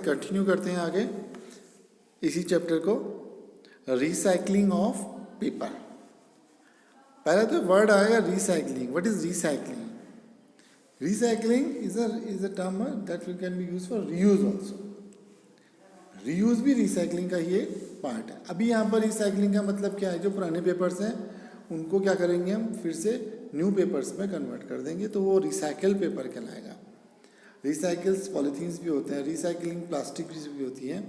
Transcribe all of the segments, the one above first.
Continue करते हैं आगे इसी चैप्टर को, रिसाइकलिंग ऑफ पेपर। पहले तो वर्ड आएगा recycling. What is recycling? Recycling is a term that can be use for reuse also. Reuse भी रिसाइकलिंग का ही एक पार्ट है। अभी यहाँ पर रिसाइकलिंग का मतलब क्या है, जो पुराने पेपर्स हैं उनको क्या करेंगे हम, फिर से न्यू पेपर्स में कन्वर्ट कर देंगे, तो वो रिसाइकल पेपर कहलाएगा। रिसाइकल्स पॉलीथीन्स भी होते हैं, रिसाइकलिंग प्लास्टिक भी होती है।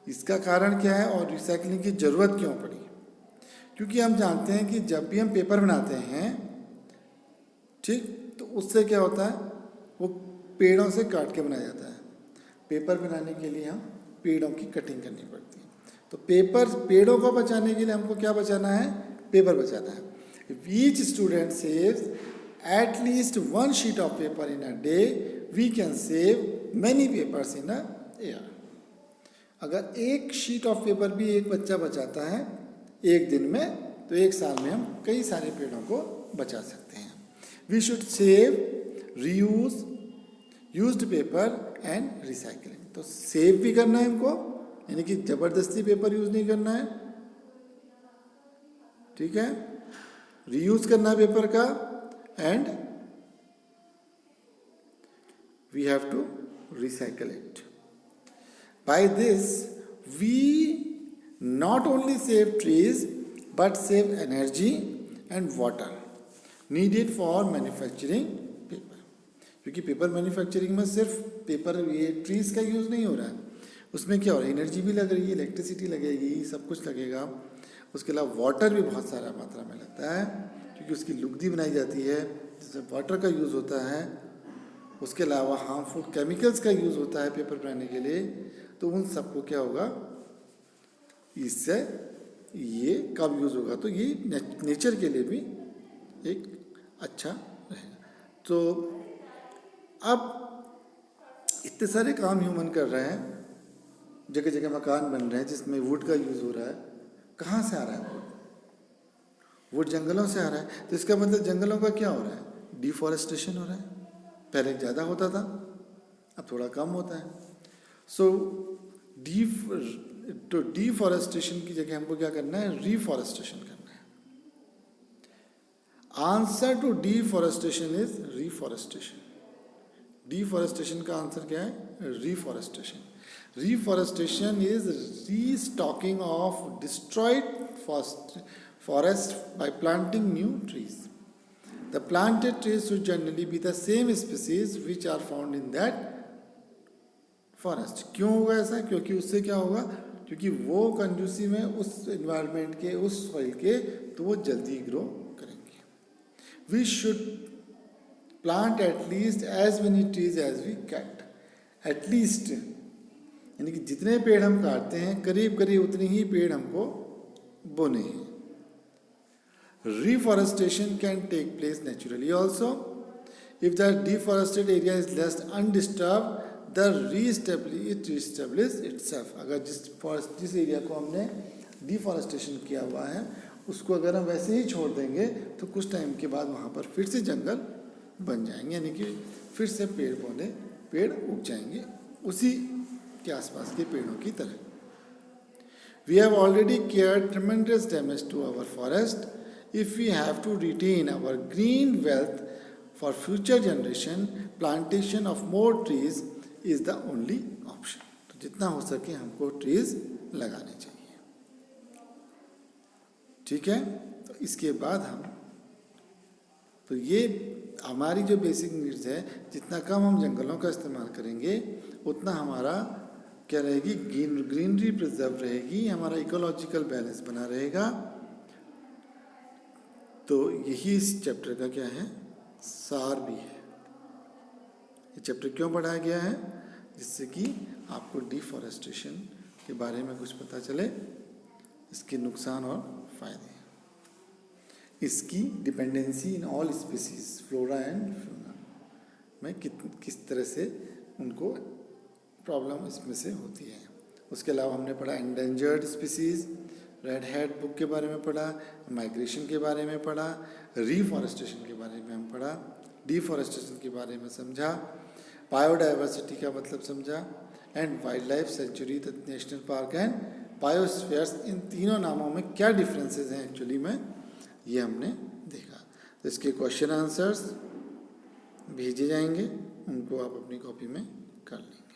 इसका कारण क्या है और रिसाइकलिंग की ज़रूरत क्यों पड़ी? क्योंकि हम जानते हैं कि जब भी हम पेपर बनाते हैं, ठीक, तो उससे क्या होता है, वो पेड़ों से काट के बनाया जाता है। पेपर बनाने के लिए हम पेड़ों की कटिंग करनी पड़ती है। तो पेड़ों को बचाने के लिए हमको क्या बचाना है? पेपर बचाना है। Each student saves at least one sheet of paper in a day. We can save many papers in a year. अगर एक शीट ऑफ पेपर भी एक बच्चा बचाता है एक दिन में, तो एक साल में हम कई सारे पेड़ों को बचा सकते हैं। We should save, reuse, used paper and recycling. तो सेव भी करना है हमको, यानी कि जबरदस्ती पेपर यूज नहीं करना है, ठीक है, रीयूज करना है पेपर का, and we have to recycle it. By this we not only save trees but save energy and water needed for manufacturing paper. क्योंकि पेपर मैन्युफैक्चरिंग में सिर्फ पेपर, ये ट्रीज का यूज नहीं हो रहा है, उसमें क्या हो रहा है, एनर्जी भी लग रही है, इलेक्ट्रिसिटी लगेगी, सब कुछ लगेगा। उसके अलावा वाटर भी बहुत सारा मात्रा में लगता है, क्योंकि उसकी लुगदी बनाई जाती है जिसमें वाटर का यूज़ होता है। उसके अलावा हार्मफुल केमिकल्स का यूज़ होता है पेपर बनाने के लिए। तो उन सबको क्या होगा, इससे ये कब यूज़ होगा, तो ये नेचर के लिए भी एक अच्छा रहेगा। तो अब इतने सारे काम ह्यूमन कर रहे हैं, जगह जगह मकान बन रहे हैं जिसमें वुड का यूज़ हो रहा है। कहाँ से आ रहा है वुड? जंगलों से आ रहा है। तो इसका मतलब जंगलों का क्या हो रहा है, डिफॉरेस्टेशन हो रहा है। पहले ज़्यादा होता था, अब थोड़ा कम होता है। सो डिफॉरेस्टेशन की जगह हमको क्या करना है, रिफॉरेस्टेशन करना है। Answer to deforestation is reforestation. Deforestation का आंसर क्या है, reforestation. Reforestation is restocking of destroyed forest by planting new trees. The planted trees should generally be the same species which are found in that forest. क्यों होगा ऐसा? क्योंकि उससे क्या होगा, क्योंकि वो कंड्यूसिव है उस एनवायरनमेंट के, उस सॉइल के, तो वो जल्दी ग्रो करेंगे। We should plant at least as many trees as we cut. At least यानी कि जितने पेड़ हम काटते हैं करीब करीब उतने ही पेड़ हमको बोने हैं। Reforestation can take place naturally also. If the deforested area is left undisturbed, the reestablish itself. अगर जिस एरिया को हमने डिफॉरेस्टेशन किया हुआ है उसको अगर हम वैसे ही छोड़ देंगे तो कुछ टाइम के बाद वहाँ पर फिर से जंगल बन जाएंगे, यानी कि फिर से पेड़ उग जाएंगे उसी के आसपास के पेड़ों की तरह। We have already caused tremendous damage to our forest. If we have to retain our green wealth for future generation, plantation of more trees is the only option. तो जितना हो सके हमको ट्रीज लगाने चाहिए, ठीक है। तो इसके बाद तो ये हमारी जो बेसिक नीड्स है, जितना कम हम जंगलों का इस्तेमाल करेंगे उतना हमारा क्या रहेगी, ग्रीनरी प्रिजर्व रहेगी, हमारा इकोलॉजिकल बैलेंस बना रहेगा। तो यही इस चैप्टर का क्या है, सार भी है। ये चैप्टर क्यों पढ़ाया गया है, जिससे कि आपको डिफॉरेस्टेशन के बारे में कुछ पता चले, इसके नुकसान और फायदे, इसकी dependency in all species, flora and fauna में किस तरह से उनको प्रॉब्लम इसमें से होती है। उसके अलावा हमने पढ़ा endangered species, red head book के बारे में पढ़ा, माइग्रेशन के बारे में पढ़ा, रिफॉरेस्टेशन के बारे में हम पढ़ा, डिफॉरेस्टेशन के बारे में समझा, बायोडाइवर्सिटी का मतलब समझा, and wildlife sanctuary, the national park and biospheres, इन तीनों नामों में क्या डिफरेंसेस हैं एक्चुअली में, ये हमने देखा। तो इसके क्वेश्चन आंसर्स भेजे जाएंगे, उनको आप अपनी कॉपी में कर लेंगे।